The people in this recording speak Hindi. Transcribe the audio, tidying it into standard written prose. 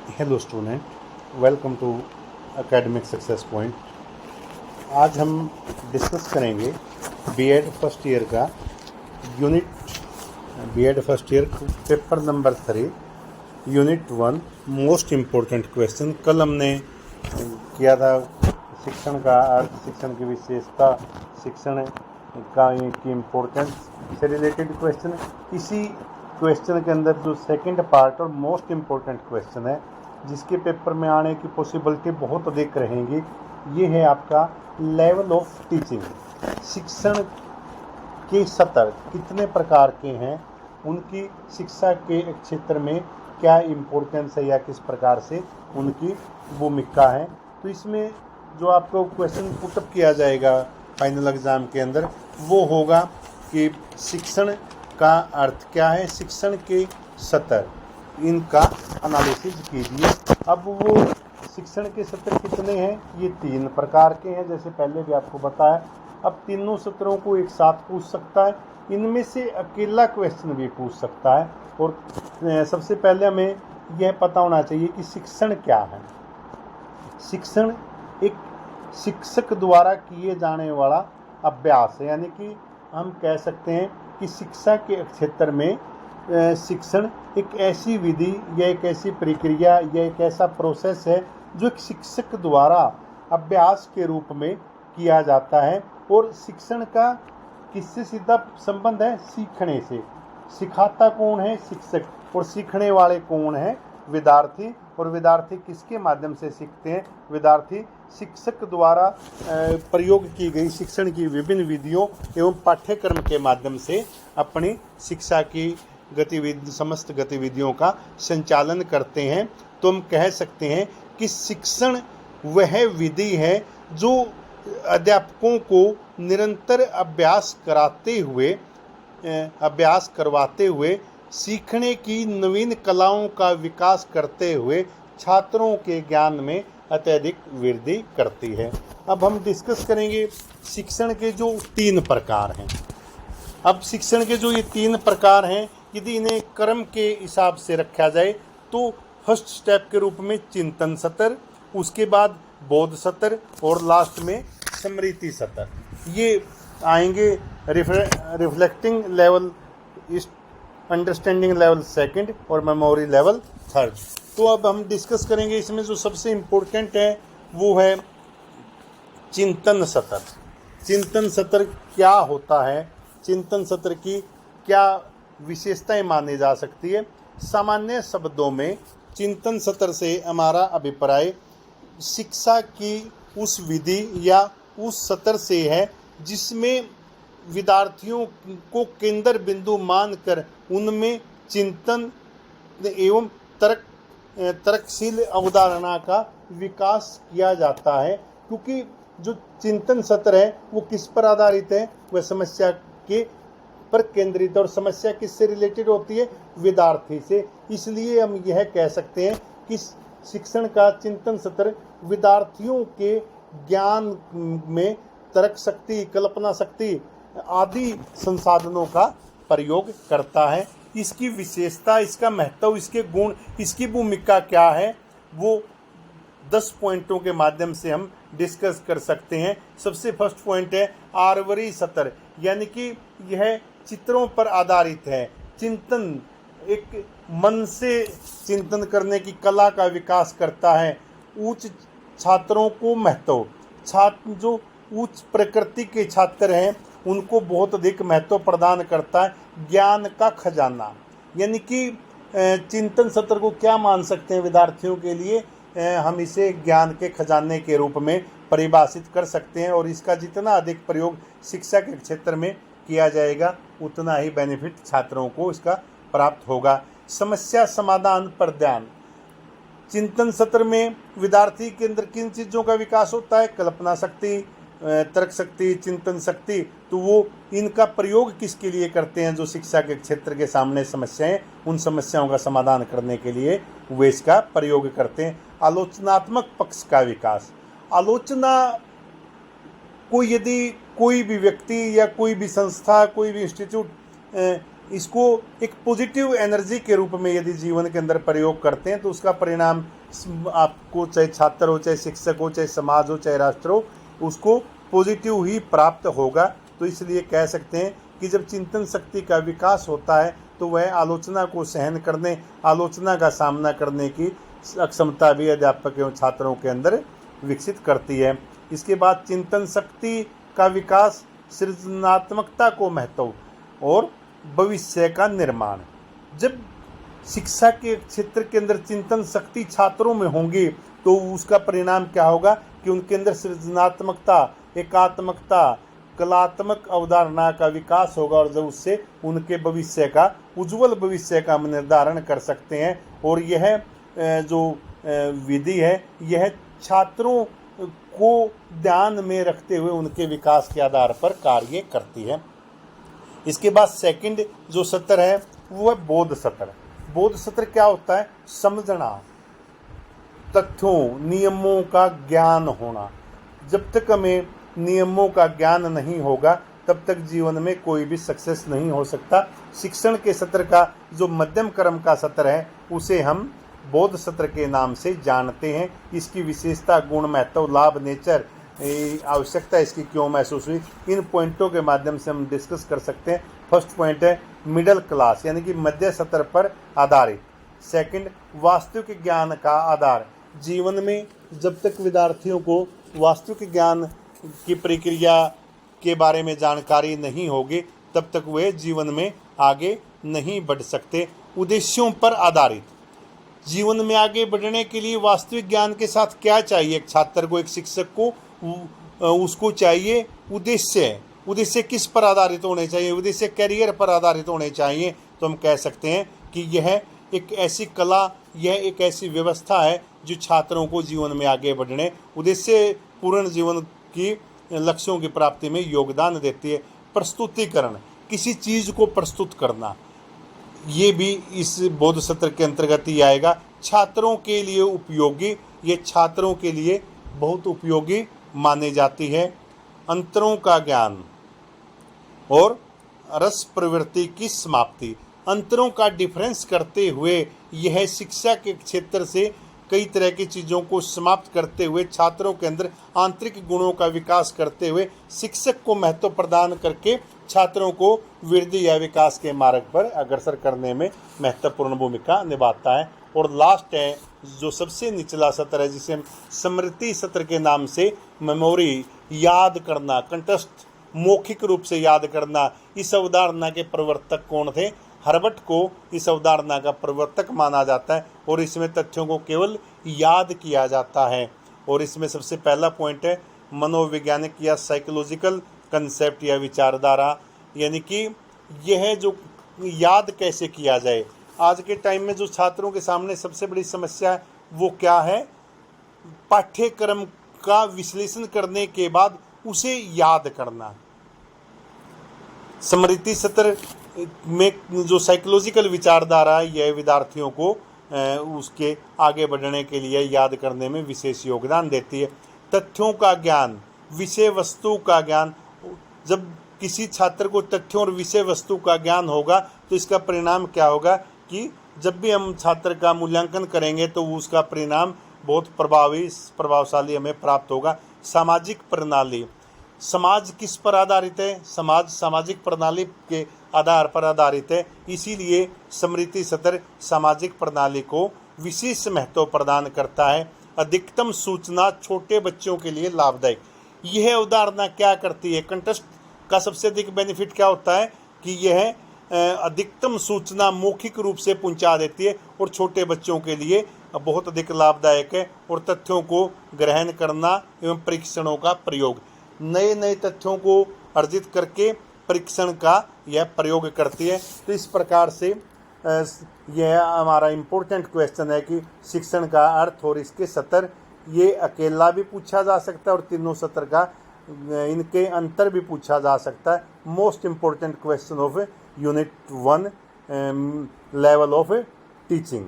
Hello student, welcome to academic success point. आज हम डिस्कस करेंगे बीएड फर्स्ट ईयर का BEd first year paper number 3 unit 1 most important question. कल हमने किया था शिक्षण का अर्थ, शिक्षण की विशेषता, शिक्षण की इम्पोर्टेंस से रिलेटेड क्वेश्चन। इसी क्वेश्चन के अंदर जो सेकंड पार्ट और मोस्ट इम्पोर्टेंट क्वेश्चन है, जिसके पेपर में आने की पॉसिबिलिटी बहुत अधिक रहेंगी, ये है आपका लेवल ऑफ टीचिंग। शिक्षण के स्तर कितने प्रकार के हैं, उनकी शिक्षा के क्षेत्र में क्या इम्पोर्टेंस है या किस प्रकार से उनकी भूमिका है। तो इसमें जो आपको क्वेश्चन पुटअप किया जाएगा फाइनल एग्ज़ाम के अंदर, वो होगा कि शिक्षण का अर्थ क्या है, शिक्षण के स्तर, इनका एनालिसिस कीजिए। अब वो शिक्षण के स्तर कितने हैं, ये 3 प्रकार के हैं, जैसे पहले भी आपको बताया। अब तीनों सत्रों को एक साथ पूछ सकता है, इनमें से अकेला क्वेश्चन भी पूछ सकता है। और सबसे पहले हमें यह पता होना चाहिए कि शिक्षण क्या है। शिक्षण एक शिक्षक द्वारा किए जाने वाला अभ्यास है, यानी कि हम कह सकते हैं कि शिक्षा के क्षेत्र में शिक्षण एक ऐसी विधि या एक ऐसी प्रक्रिया या एक ऐसा प्रोसेस है जो एक शिक्षक द्वारा अभ्यास के रूप में किया जाता है। और शिक्षण का किससे सीधा संबंध है, सीखने से। सिखाता कौन है, शिक्षक, और सीखने वाले कौन है, विद्यार्थी। और विद्यार्थी किसके माध्यम से सीखते हैं, विद्यार्थी शिक्षक द्वारा प्रयोग की गई शिक्षण की विभिन्न विधियों एवं पाठ्यक्रम के माध्यम से अपनी शिक्षा की समस्त गतिविधियों का संचालन करते हैं। तो हम कह सकते हैं कि शिक्षण वह विधि है जो अध्यापकों को निरंतर अभ्यास करवाते हुए सीखने की नवीन कलाओं का विकास करते हुए छात्रों के ज्ञान में अत्यधिक वृद्धि करती है। अब हम डिस्कस करेंगे शिक्षण के जो 3 प्रकार हैं। अब शिक्षण के जो ये 3 प्रकार हैं, यदि इन्हें क्रम के हिसाब से रखा जाए तो फर्स्ट स्टेप के रूप में चिंतन सत्र, उसके बाद बोध सत्र और लास्ट में स्मृति सत्र, ये आएंगे। रिफ्लेक्टिंग लेवल, अंडरस्टैंडिंग लेवल 2 और मेमोरी लेवल 3। तो अब हम डिस्कस करेंगे, इसमें जो सबसे इम्पोर्टेंट है वो है चिंतन सत्र। चिंतन सत्र क्या होता है, चिंतन सत्र की क्या विशेषताएं मानी जा सकती है। सामान्य शब्दों में चिंतन सत्र से हमारा अभिप्राय शिक्षा की उस विधि या उस सत्र से है जिसमें विद्यार्थियों को केंद्र बिंदु मानकर उनमें चिंतन एवं तर्कशील अवधारणा का विकास किया जाता है। क्योंकि जो चिंतन सत्र है वो किस पर आधारित है, वह समस्या के पर केंद्रित, और समस्या किससे रिलेटेड होती है, विद्यार्थी से। इसलिए हम यह कह सकते हैं कि शिक्षण का चिंतन सत्र विद्यार्थियों के ज्ञान में तर्क शक्ति, कल्पना शक्ति आदि संसाधनों का प्रयोग करता है। इसकी विशेषता, इसका महत्व, इसके गुण, इसकी भूमिका क्या है, वो 10 पॉइंटों के माध्यम से हम डिस्कस कर सकते हैं। सबसे फर्स्ट पॉइंट है आरवरी सत्र, यानी कि यह चित्रों पर आधारित है। चिंतन एक मन से चिंतन करने की कला का विकास करता है। उच्च छात्रों को महत्व, छात्र जो उच्च प्रकृति के छात्र हैं उनको बहुत अधिक महत्व प्रदान करता है। ज्ञान का खजाना, यानी कि चिंतन सत्र को क्या मान सकते हैं विद्यार्थियों के लिए, हम इसे ज्ञान के खजाने के रूप में परिभाषित कर सकते हैं। और इसका जितना अधिक प्रयोग शिक्षा के क्षेत्र में किया जाएगा उतना ही बेनिफिट छात्रों को इसका प्राप्त होगा। समस्या समाधान पर ध्यान, चिंतन सत्र में विद्यार्थी के अंदर किन चीज़ों का विकास होता है, कल्पना शक्ति, तर्क शक्ति, चिंतन शक्ति। तो वो इनका प्रयोग किसके लिए करते हैं, जो शिक्षा के क्षेत्र के सामने समस्याएं, उन समस्याओं का समाधान करने के लिए वे इसका प्रयोग करते हैं। आलोचनात्मक पक्ष का विकास, आलोचना को यदि कोई भी व्यक्ति या कोई भी संस्था, कोई भी इंस्टीट्यूट इसको एक पॉजिटिव एनर्जी के रूप में यदि जीवन के अंदर प्रयोग करते हैं तो उसका परिणाम आपको, चाहे छात्र हो, चाहे शिक्षक हो, चाहे समाज हो, चाहे राष्ट्र हो, उसको पॉजिटिव ही प्राप्त होगा। तो इसलिए कह सकते हैं कि जब चिंतन शक्ति का विकास होता है तो वह आलोचना को सहन करने, आलोचना का सामना करने की अक्षमता भी अध्यापक एवं छात्रों के अंदर विकसित करती है। इसके बाद चिंतन शक्ति का विकास, सृजनात्मकता को महत्व और भविष्य का निर्माण। जब शिक्षा के क्षेत्र के अंदर चिंतन शक्ति छात्रों में होंगी तो उसका परिणाम क्या होगा कि उनके अंदर सृजनात्मकता, एकात्मकता, कलात्मक अवधारणा का विकास होगा और जब उससे उनके भविष्य का, उज्जवल भविष्य का निर्धारण कर सकते हैं। और यह जो विधि है यह छात्रों को ध्यान में रखते हुए उनके विकास के आधार पर कार्य करती है। इसके बाद सेकंड जो सत्र है वो है बोध सत्र। बोध सत्र क्या होता है? समझना, तथ्यों, नियमों का ज्ञान होना। जब तक हमें नियमों का ज्ञान नहीं होगा तब तक जीवन में कोई भी सक्सेस नहीं हो सकता। शिक्षण के सत्र का जो मध्यम क्रम का सत्र है उसे हम बोध सत्र के नाम से जानते हैं। इसकी विशेषता, गुण, महत्व, लाभ, नेचर, आवश्यकता इसकी क्यों महसूस हुई, इन पॉइंटों के माध्यम से हम डिस्कस कर सकते हैं। फर्स्ट पॉइंट है मिडिल क्लास, यानी कि मध्य सत्र पर आधारित। सेकंड, वास्तविक ज्ञान का आधार। जीवन में जब तक विद्यार्थियों को वास्तविक ज्ञान की प्रक्रिया के बारे में जानकारी नहीं होगी तब तक वे जीवन में आगे नहीं बढ़ सकते। उद्देश्यों पर आधारित। जीवन में आगे बढ़ने के लिए वास्तविक ज्ञान के साथ क्या चाहिए एक छात्र को, एक शिक्षक को? उसको चाहिए उद्देश्य। उद्देश्य किस पर आधारित होने चाहिए? उद्देश्य करियर पर आधारित होने चाहिए। तो हम कह सकते हैं कि यह एक ऐसी कला, यह एक ऐसी व्यवस्था है जो छात्रों को जीवन में आगे बढ़ने, उद्देश्य पूर्ण जीवन की लक्ष्यों की प्राप्ति में योगदान देती है। प्रस्तुतिकरण, किसी चीज़ को प्रस्तुत करना, ये भी इस बोध सत्र के अंतर्गत ही आएगा। छात्रों के लिए उपयोगी, ये छात्रों के लिए बहुत उपयोगी मानी जाती है। अंतरों का ज्ञान और रस प्रवृत्ति की समाप्ति। अंतरों का डिफरेंस करते हुए यह शिक्षा के क्षेत्र से कई तरह की चीज़ों को समाप्त करते हुए छात्रों के अंदर आंतरिक गुणों का विकास करते हुए शिक्षक को महत्व प्रदान करके छात्रों को वृद्धि या विकास के मार्ग पर अग्रसर करने में महत्वपूर्ण भूमिका निभाता है। और लास्ट है जो सबसे निचला सत्र है जिसे हम स्मृति सत्र के नाम से, मेमोरी, याद करना, कंठस्थ, मौखिक रूप से याद करना। इस अवधारणा के प्रवर्तक कौन थे? हर्बर्ट को इस अवधारणा का प्रवर्तक माना जाता है और इसमें तथ्यों को केवल याद किया जाता है। और इसमें सबसे पहला पॉइंट है मनोवैज्ञानिक या साइकोलॉजिकल कंसेप्ट या विचारधारा, यानी कि यह जो याद कैसे किया जाए। आज के टाइम में जो छात्रों के सामने सबसे बड़ी समस्या है वो क्या है? पाठ्यक्रम का विश्लेषण करने के बाद उसे याद करना। स्मृति सत्र में जो साइकोलॉजिकल विचारधारा है यह विद्यार्थियों को उसके आगे बढ़ने के लिए याद करने में विशेष योगदान देती है। तथ्यों का ज्ञान, विषय वस्तु का ज्ञान। जब किसी छात्र को तथ्यों और विषय वस्तु का ज्ञान होगा तो इसका परिणाम क्या होगा कि जब भी हम छात्र का मूल्यांकन करेंगे तो उसका परिणाम बहुत प्रभावशाली हमें प्राप्त होगा। सामाजिक प्रणाली, समाज किस पर आधारित है? समाज सामाजिक प्रणाली के आधार पर आधारित है। इसीलिए स्मृति सत्र सामाजिक प्रणाली को विशेष महत्व प्रदान करता है। अधिकतम सूचना छोटे बच्चों के लिए लाभदायक। यह अवधारणा क्या करती है? कंटेस्ट का सबसे अधिक बेनिफिट क्या होता है कि यह अधिकतम सूचना मौखिक रूप से पहुंचा देती है और छोटे बच्चों के लिए बहुत अधिक लाभदायक है। और तथ्यों को ग्रहण करना एवं परीक्षणों का प्रयोग, नए नए तथ्यों को अर्जित करके परीक्षण का यह प्रयोग करती है। तो इस प्रकार से यह हमारा इम्पोर्टेंट क्वेश्चन है कि शिक्षण का अर्थ और इसके सत्र, ये अकेला भी पूछा जा सकता है और तीनों सत्र का इनके अंतर भी पूछा जा सकता है। Most important question of unit 1 level of teaching.